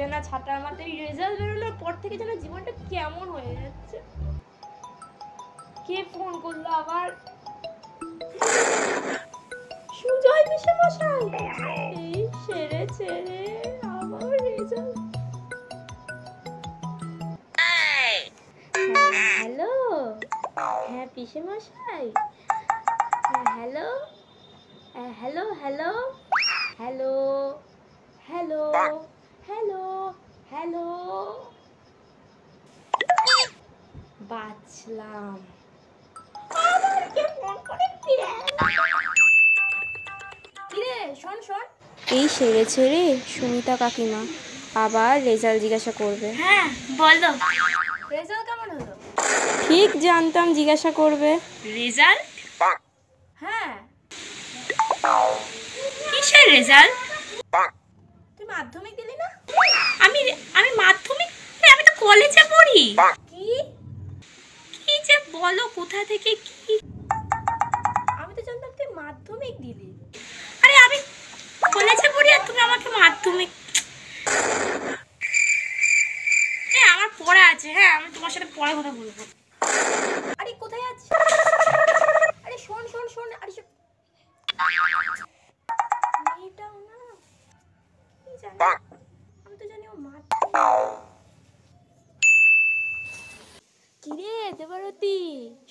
অজানা ছাতার মাথায় রেজাল্ট বেরোনোর পর থেকে যেন জীবনটা কেমন হয়ে যাচ্ছে। কে ফোন করলো আবার? সুজয় পিসেমশাই, এই সেরেছে রে আমার রেজাল্ট। হ্যালো, হ্যাঁ পিসেমশাই, hello hello hello hello hello hello hello, বাঁচলাম। আবার কে ফোন করে? কিরে শোন শোন, এই সেরেছে রে সুমিতা কাকিমা, আবার রেজাল্ট জিজ্ঞাসা করবে। হ্যাঁ বলো, রেজাল্ট কেমন হলো? ঠিক জানতাম জিজ্ঞাসা করবে। রেজাল্ট? হ্যাঁ। কিসের রেজাল্ট? তুই মাধ্যমিক দিলি না? আমি মাধ্যমিক? আমি তো কলেজে পড়ি। কি কি যে বলো, কোথা থেকে কি? আমি তো জানতাম তুই মাধ্যমিক দিলি। আরে আমি কলেজে পড়ি আর তুমি আমাকে মাধ্যমিক। হ্যাঁ আমার পড়া আছে, হ্যাঁ আমি তোমার সাথে পরে কথা বলবো। আরে কোথায় আছিস? আরে শোন শোন শোন, আরে মেয়েটাও না, কি জানি, আমি তো জানি ও মাধ্যমিক। কিরে দেবারতী,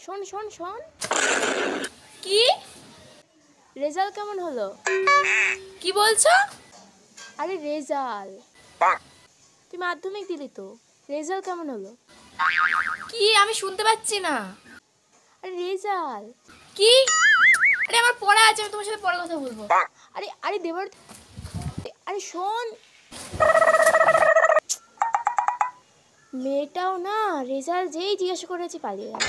শোন শোন শোন। কি রেজাল্ট কেমন হলো? কি বলছো? আরে রেজাল্ট, তুই মাধ্যমিক দিলি তো, রেজাল্ট কেমন হলো? কি আমি শুনতে পাচ্ছি না। আরে রেজাল্ট কি? আরে আমার পড়া আছে, আমি তোমার সাথে পরে কথা বলবো। আরে আরে দেবারতী, আরে শোন, মেয়েটাও না রেজাল্ট যেই জিজ্ঞাসা করেছি পালিয়ে গেল।